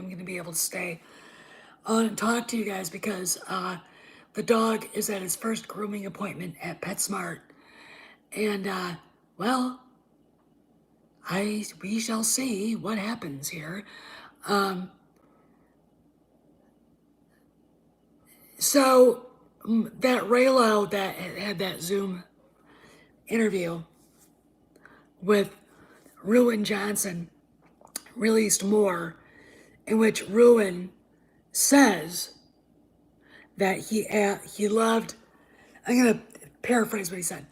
I'm going to be able to stay on and talk to you guys because the dog is at his first grooming appointment at PetSmart. And, well, we shall see what happens here. So that Raylo that had that Zoom interview with Rian Johnson released more, in which Rian says that he loved. I'm gonna paraphrase what he said.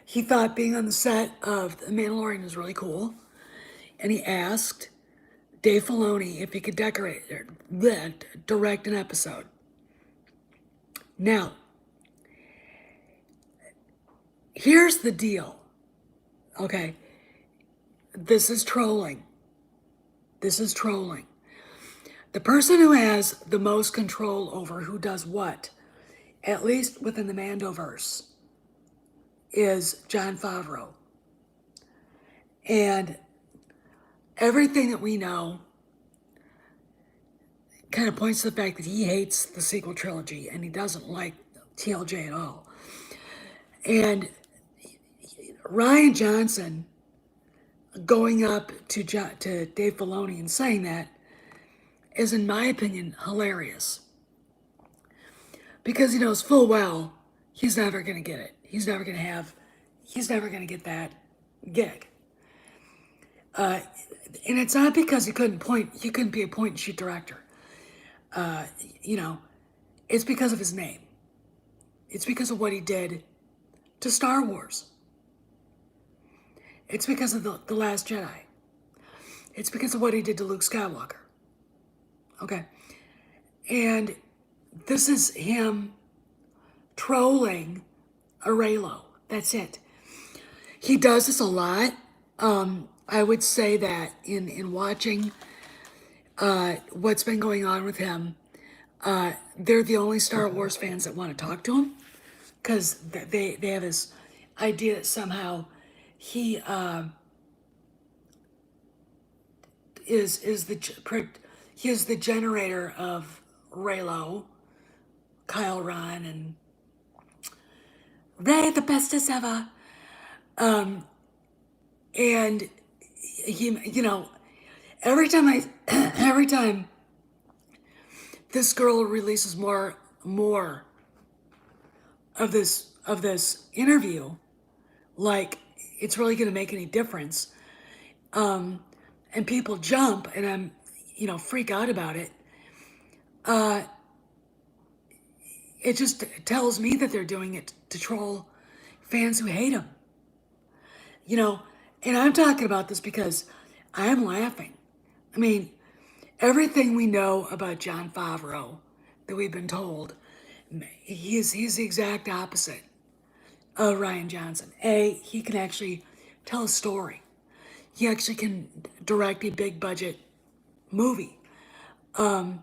He thought being on the set of The Mandalorian was really cool, and he asked Dave Filoni if he could direct an episode. Now, here's the deal. Okay, this is trolling. This is trolling. The person who has the most control over who does what, at least within the Mandoverse, is Jon Favreau. And everything that we know kind of points to the fact that he hates the sequel trilogy and he doesn't like TLJ at all. And Rian Johnson going up to Dave Filoni and saying that is, in my opinion, hilarious. Because he knows full well he's never going to get it. He's never going to get that gig. And it's not because he couldn't be a point and shoot director. It's because of his name. It's because of what he did to Star Wars. It's because of the Last Jedi. It's because of what he did to Luke Skywalker. Okay. And this is him trolling a Raylo. That's it. He does this a lot. I would say that in watching what's been going on with him, they're the only Star Wars fans that want to talk to him because they have this idea that somehow he is the generator of Raylo, Kyle Ron, and Ray, the bestest ever. And he, every time this girl releases more of this interview, like it's really going to make any difference, and people jump, and I'm, freak out about it. It just tells me that they're doing it to troll fans who hate him. And I'm talking about this because I'm laughing. I mean, everything we know about Jon Favreau that we've been told, he's the exact opposite of Rian Johnson. He can actually tell a story. He actually can direct a big budget movie. You're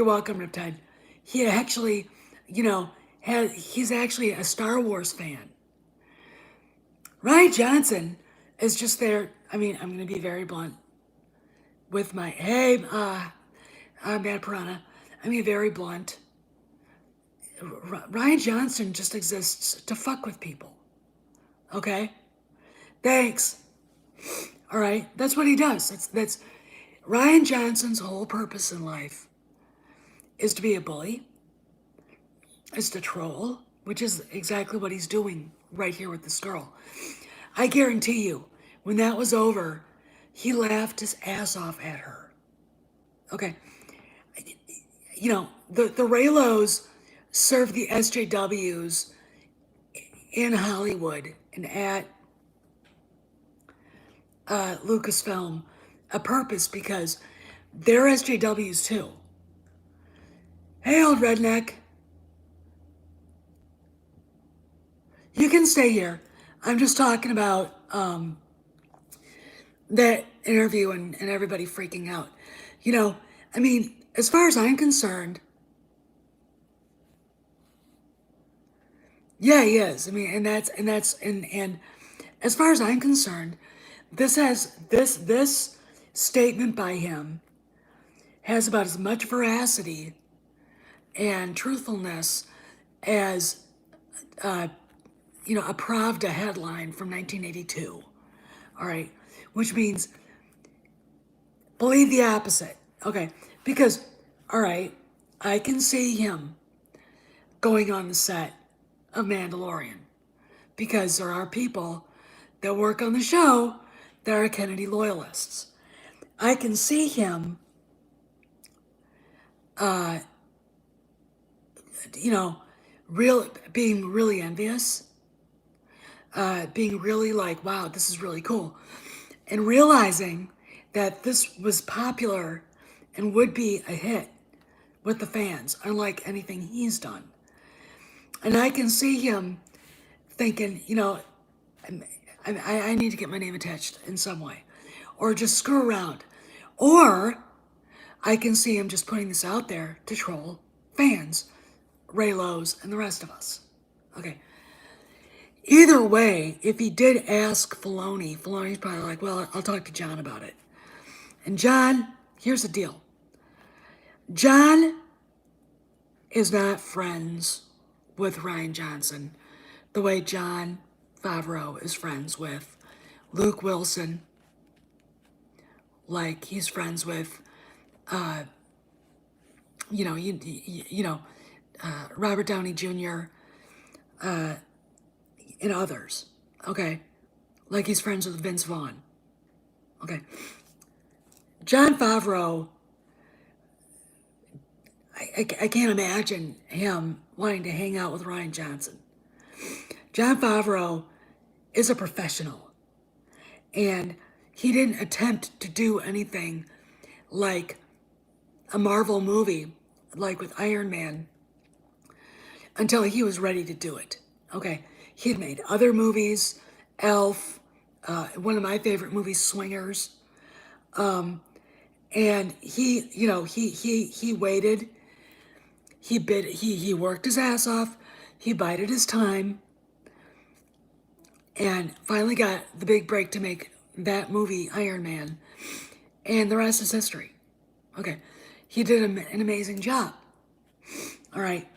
welcome, Riptide. He actually, he's actually a Star Wars fan. Rian Johnson is just there. I mean, I'm going to be very blunt with my, I'm Bad Piranha. I mean, very blunt. Rian Johnson just exists to fuck with people. Okay? Thanks. All right? That's what he does. That's Rian Johnson's whole purpose in life is to be a bully, is to troll, which is exactly what he's doing right here with this girl. I guarantee you, when that was over, he laughed his ass off at her. Okay. The Raylos serve the SJWs in Hollywood and at Lucasfilm a purpose because they're SJWs too. Hey, old redneck. You can stay here. I'm just talking about that interview and everybody freaking out. I mean, as far as I'm concerned, yeah, he is. I mean, and as far as I'm concerned, this statement by him has about as much veracity and truthfulness as, a Pravda headline from 1982. All right, which means believe the opposite. Okay, because, all right, I can see him going on the set of Mandalorian because there are people that work on the show that are Kennedy loyalists. I can see him, you know, being really envious, being really like, wow, this is really cool, and realizing that this was popular and would be a hit with the fans, unlike anything he's done. And I can see him thinking, I need to get my name attached in some way, or just screw around. Or I can see him just putting this out there to troll fans, Raylos, and the rest of us. Okay. Either way, if he did ask Filoni's probably like, well, I'll talk to John about it. And John, here's the deal. John is not friends with Rian Johnson the way Jon Favreau is friends with Luke Wilson, like he's friends with, Robert Downey Jr. And others. Okay, like he's friends with Vince Vaughn. Okay, Jon Favreau. I can't imagine him wanting to hang out with Rian Johnson. Jon Favreau is a professional, and he didn't attempt to do anything like a Marvel movie, like with Iron Man, until he was ready to do it. Okay, he had made other movies, Elf, one of my favorite movies, Swingers, and he waited. He worked his ass off. He bided his time, and finally got the big break to make that movie, Iron Man, and the rest is history. Okay, he did an amazing job. All right,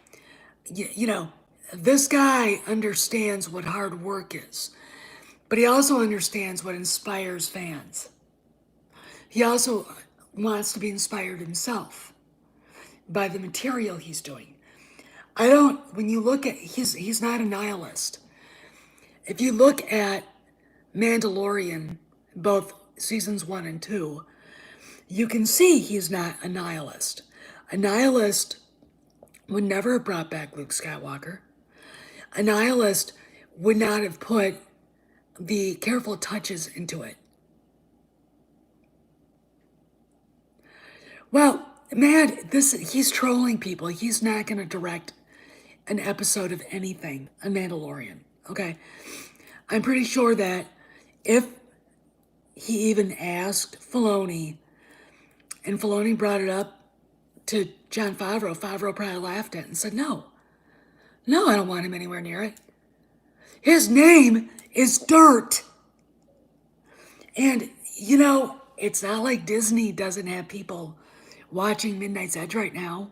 this guy understands what hard work is, but he also understands what inspires fans. He also wants to be inspired himself by the material he's doing. When you look at, he's not a nihilist. If you look at Mandalorian, both seasons 1 and 2, you can see he's not a nihilist. A nihilist would never have brought back Luke Skywalker. A nihilist would not have put the careful touches into it. Well, man, he's trolling people. He's not going to direct an episode of anything on Mandalorian, okay? I'm pretty sure that if he even asked Filoni, and Filoni brought it up to Jon Favreau, Favreau probably laughed at it and said, no, I don't want him anywhere near it. His name is dirt. And, it's not like Disney doesn't have people watching Midnight's Edge right now,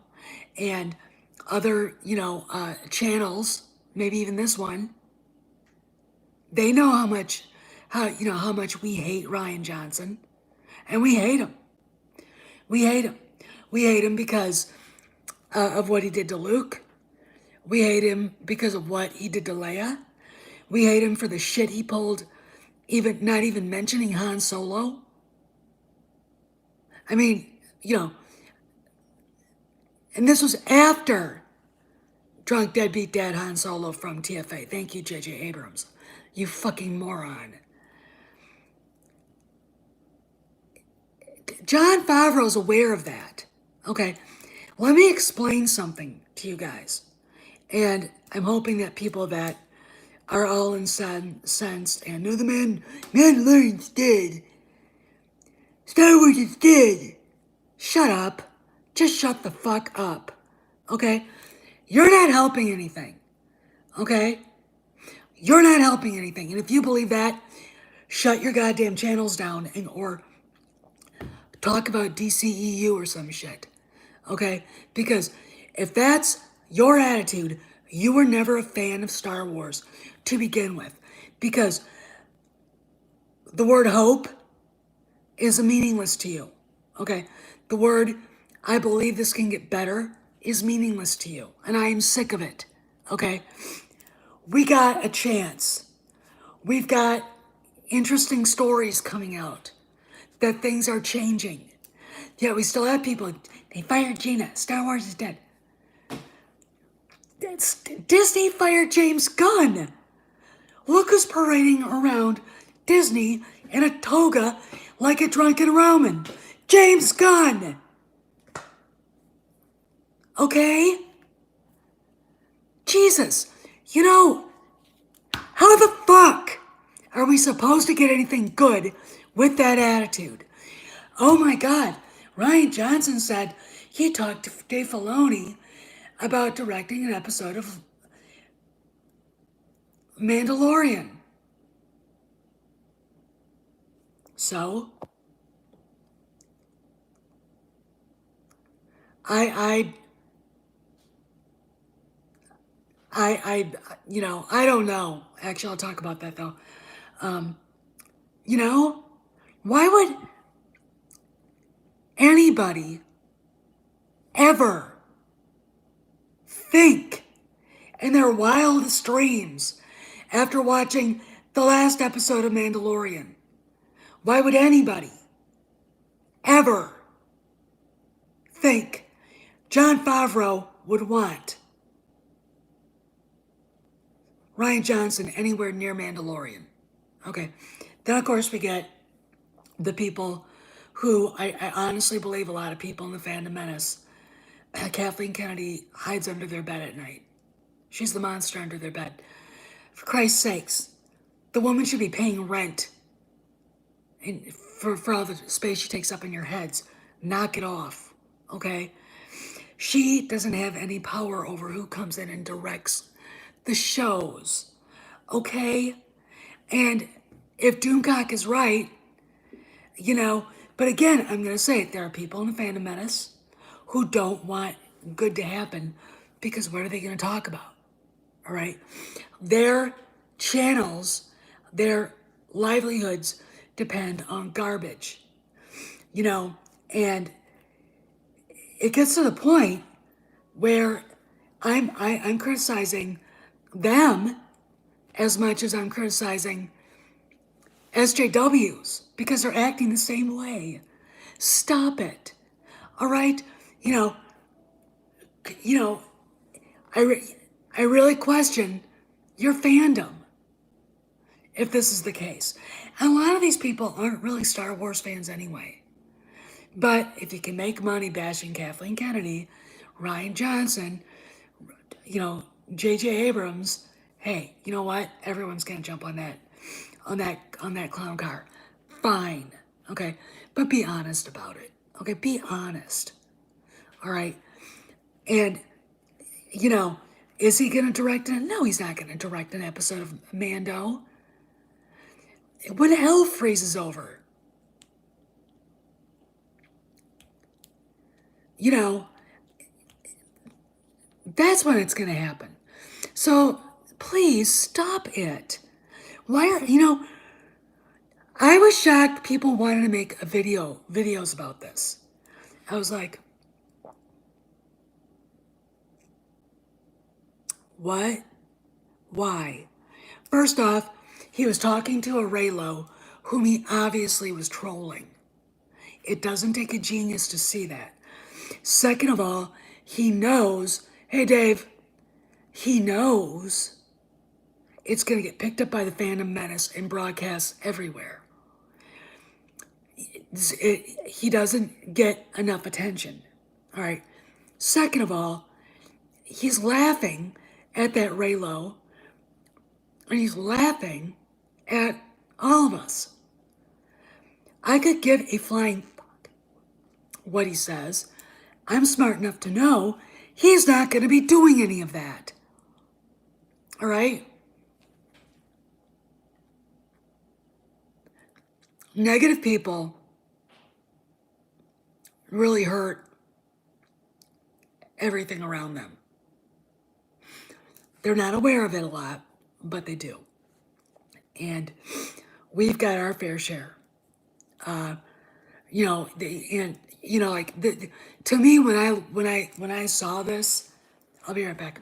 and other, channels, maybe even this one. They know how much we hate Rian Johnson, and we hate him. We hate him. We hate him because of what he did to Luke. We hate him because of what he did to Leia. We hate him for the shit he pulled, not even mentioning Han Solo. I mean, and this was after Drunk Deadbeat Dad Han Solo from TFA. Thank you, J.J. Abrams. You fucking moron. Jon Favreau's aware of that. Okay, let me explain something to you guys. And I'm hoping that people that are all incensed and know the Mandalorian's dead. Star Wars is dead. Shut up. Just shut the fuck up. Okay? You're not helping anything. Okay? You're not helping anything. And if you believe that, shut your goddamn channels down or talk about DCEU or some shit. Okay? Because if that's your attitude, you were never a fan of Star Wars to begin with. Because the word hope is meaningless to you. Okay? The word I believe this can get better is meaningless to you. And I am sick of it. Okay? We got a chance. We've got interesting stories coming out that things are changing. Yet we still have people, they fired Gina, Star Wars is dead. Disney fired James Gunn. Look who's parading around Disney in a toga like a drunken Roman. James Gunn. Okay? Jesus. You know, how the fuck are we supposed to get anything good with that attitude? Oh my God. Rian Johnson said he talked to Dave Filoni about directing an episode of Mandalorian. So, I, I don't know. Actually, I'll talk about that though. You know, why would anybody ever think in their wildest dreams after watching the last episode of Mandalorian? Why would anybody ever think Jon Favreau would want Rian Johnson anywhere near Mandalorian? Okay. Then, of course, we get the people who I honestly believe a lot of people in the fandom menace. Kathleen Kennedy hides under their bed at night. She's the monster under their bed. For Christ's sakes, the woman should be paying rent and for all the space she takes up in your heads. Knock it off, okay? She doesn't have any power over who comes in and directs the shows, okay? And if Doomcock is right, but again, I'm going to say it, there are people in the Phantom Menace who don't want good to happen because what are they going to talk about? All right? Their channels, their livelihoods depend on garbage, and it gets to the point where I'm criticizing them as much as I'm criticizing SJWs because they're acting the same way. Stop it. All right? You know, I really question your fandom if this is the case. And a lot of these people aren't really Star Wars fans anyway. But if you can make money bashing Kathleen Kennedy, Rian Johnson, J.J. Abrams, hey, you know what? Everyone's gonna jump on that clown car. Fine. Okay? But be honest about it. Okay, be honest. All right? And, is he going to direct it? No, he's not going to direct an episode of Mando. When hell freezes over, that's when it's going to happen. So please stop it. Why are, I was shocked people wanted to make videos about this. I was like, what? Why? First off, he was talking to a Raylo whom he obviously was trolling. It doesn't take a genius to see that. Second of all, he knows, hey Dave, he knows it's going to get picked up by the Phantom Menace and broadcast everywhere. He doesn't get enough attention. All right. Second of all, he's laughing at that Raylo, and he's laughing at all of us. I could give a flying fuck what he says. I'm smart enough to know he's not going to be doing any of that. All right? Negative people really hurt everything around them. They're not aware of it a lot, but they do. And we've got our fair share. To me, when I saw this, I'll be right back.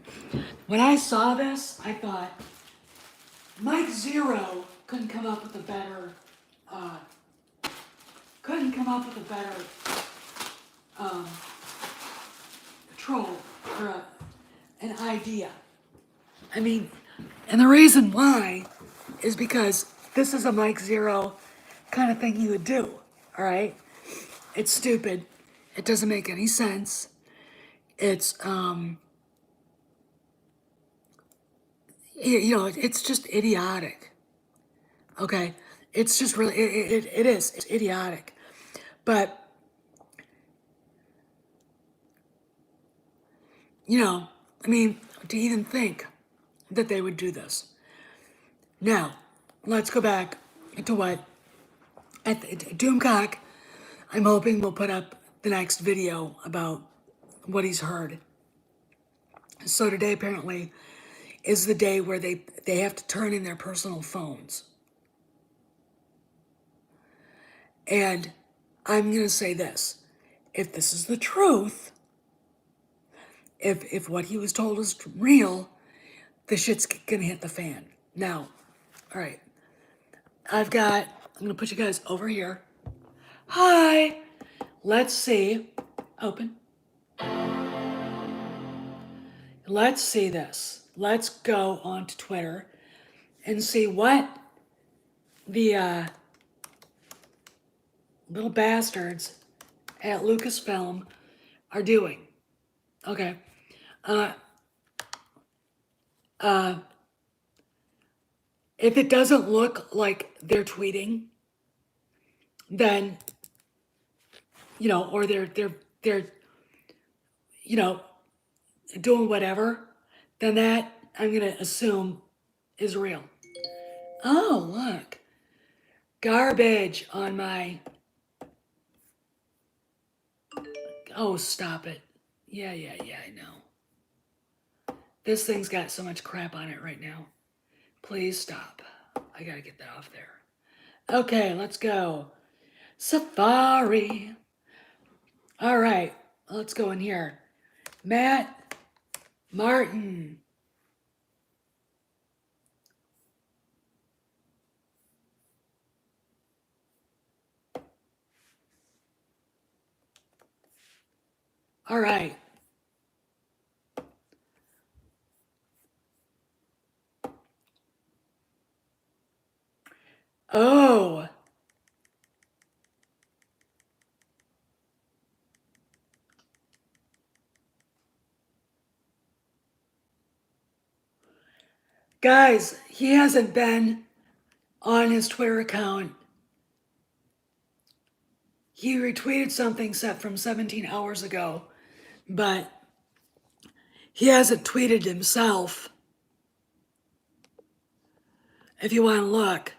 When I saw this, I thought Mike Zero couldn't come up with a better uh, um, troll or an idea. I mean, and the reason why is because this is a Mike Zero kind of thing he would do. All right, it's stupid. It doesn't make any sense. It's it's just idiotic. Okay, it's just really it is. It's idiotic, but I mean, to even think that they would do this. Now, let's go back to what at Doomcock. I'm hoping we'll put up the next video about what he's heard. So today apparently is the day where they have to turn in their personal phones. And I'm going to say this. If this is the truth, if what he was told is real, the shit's going to hit the fan. Now, all right. I'm going to put you guys over here. Hi. Let's see. Open. Let's see this. Let's go on to Twitter and see what the little bastards at Lucasfilm are doing. Okay. If it doesn't look like they're tweeting, then or they're doing whatever, then that I'm gonna assume is real. Oh, look. Garbage on my... Oh, stop it. Yeah, I know. This thing's got so much crap on it right now. Please stop. I gotta get that off there. Okay, let's go. Safari. All right, let's go in here. Matt Martin. All right. Oh. Guys, he hasn't been on his Twitter account. He retweeted something set from 17 hours ago, but he hasn't tweeted himself. If you want to look.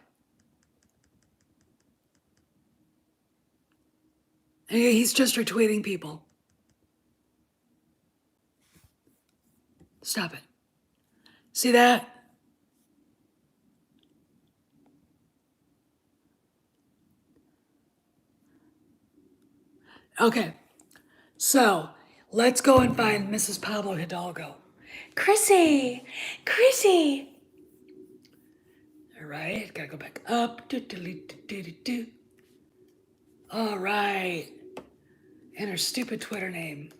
He's just retweeting people. Stop it. See that? Okay. So, let's go and find Mrs. Pablo Hidalgo. Chrissy! All right, gotta go back up. All right. And her stupid Twitter name.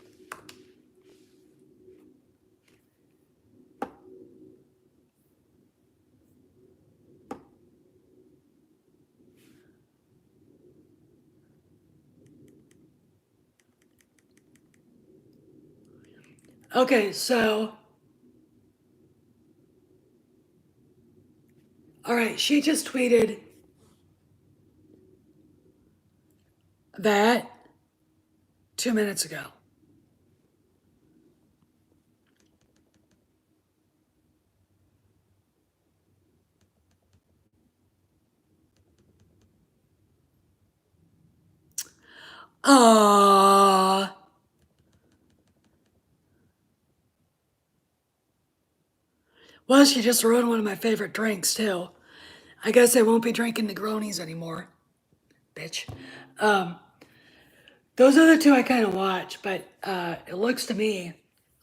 Okay, so... All right, she just tweeted that 2 minutes ago. Aww. Well, she just ruined one of my favorite drinks, too. I guess I won't be drinking Negronis anymore. Bitch. Um, those are the two I kind of watch, but it looks to me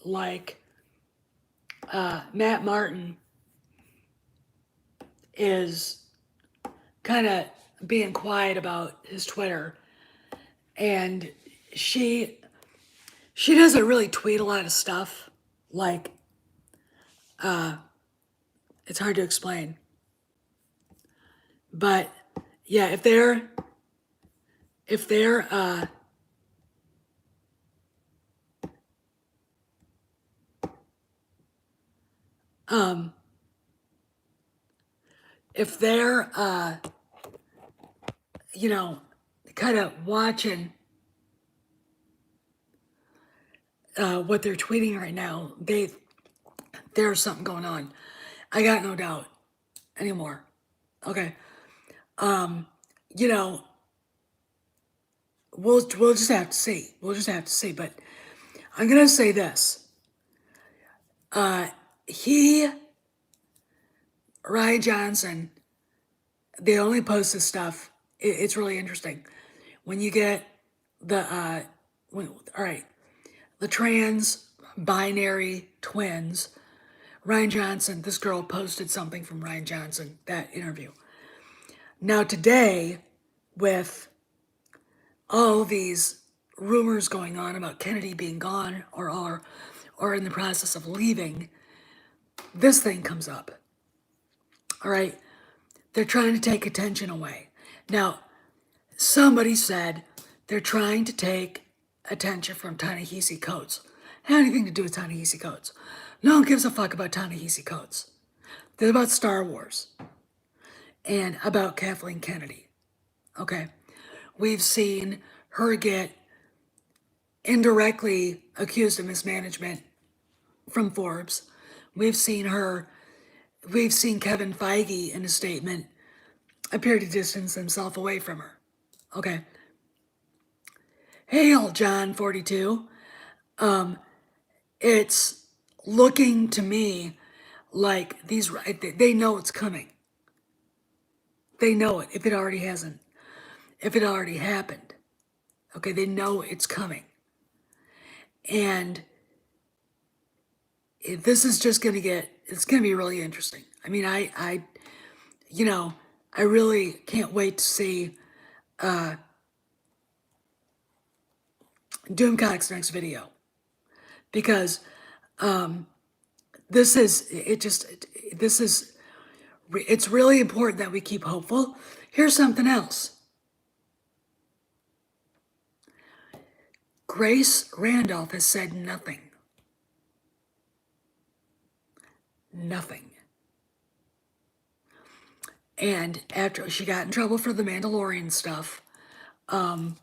like Matt Martin is kind of being quiet about his Twitter, and she doesn't really tweet a lot of stuff. Like, it's hard to explain, but yeah, if they're um if they're you know, kind of watching what they're tweeting right now, there's something going on. I got no doubt anymore. Okay. You know, we'll just have to see. We'll just have to see. But I'm gonna say this. He Rian Johnson, they only post this stuff. It's really interesting. When you get the all right, the trans binary twins, Rian Johnson, this girl posted something from Rian Johnson, that interview. Now today, with all these rumors going on about Kennedy being gone or in the process of leaving, this thing comes up. All right, they're trying to take attention away. Now, somebody said they're trying to take attention from Ta-Nehisi Coates. Had anything to do with Ta-Nehisi Coates? No one gives a fuck about Ta-Nehisi Coates. They're about Star Wars and about Kathleen Kennedy. Okay, we've seen her get indirectly accused of mismanagement from Forbes. We've seen Kevin Feige in a statement appear to distance himself away from her. Okay. Hail, John 42. It's looking to me like they know it's coming. They know it if it already hasn't, if it already happened. Okay, they know it's coming. And this is just it's gonna be really interesting. I mean, you know, I really can't wait to see Doomcock's next video, because this is it just this is it's really important that we keep hopeful. Here's something else. Grace Randolph has said nothing. Nothing. And after she got in trouble for the Mandalorian stuff, I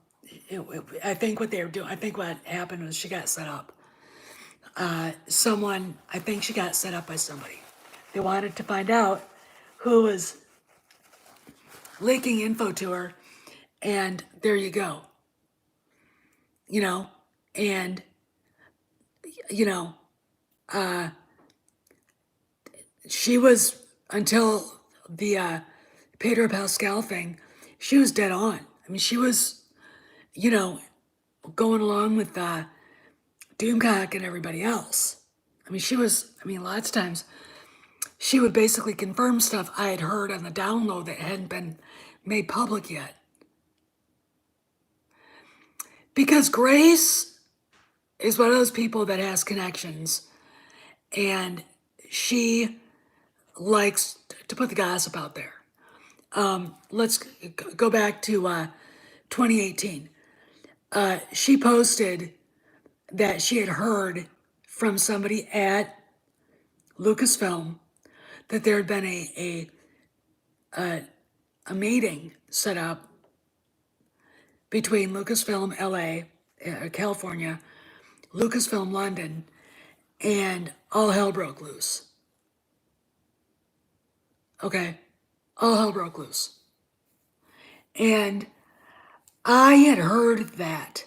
think what they were doing, I think what happened was she got set up. I think she got set up by somebody. They wanted to find out who was leaking info to her, and there you go. You know, and, you know, she was, until the Pedro Pascal thing, she was dead on. I mean, she was, you know, going along with Doomcock and everybody else. I mean, lots of times she would basically confirm stuff I had heard on the download that hadn't been made public yet. Because Grace is one of those people that has connections, and she likes to put the gossip out there. Let's go back to 2018. She posted that she had heard from somebody at Lucasfilm that there had been a meeting set up between Lucasfilm LA, California, Lucasfilm London, and all hell broke loose. Okay, all hell broke loose. And I had heard that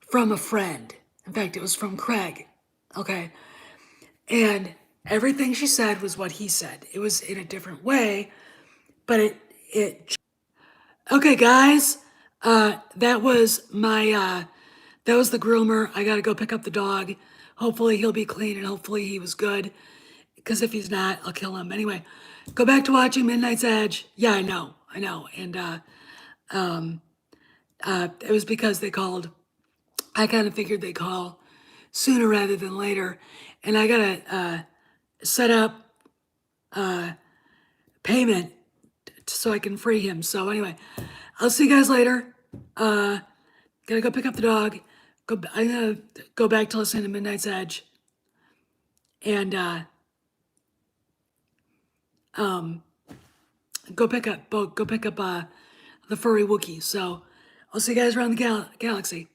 from a friend. In fact, it was from Craig. Okay. And everything she said was what he said. It was in a different way, but it okay, guys. That was that was the groomer. I gotta go pick up the dog. Hopefully he'll be clean and hopefully he was good. Because if he's not, I'll kill him. Anyway, go back to watching Midnight's Edge. Yeah, I know. And it was because they called. I kind of figured they'd call sooner rather than later. And I gotta set up payment so I can free him. So anyway, I'll see you guys later. Gotta go pick up the dog. I'm gonna go back to listening to Midnight's Edge. And go pick up the furry Wookiee. So I'll see you guys around the galaxy.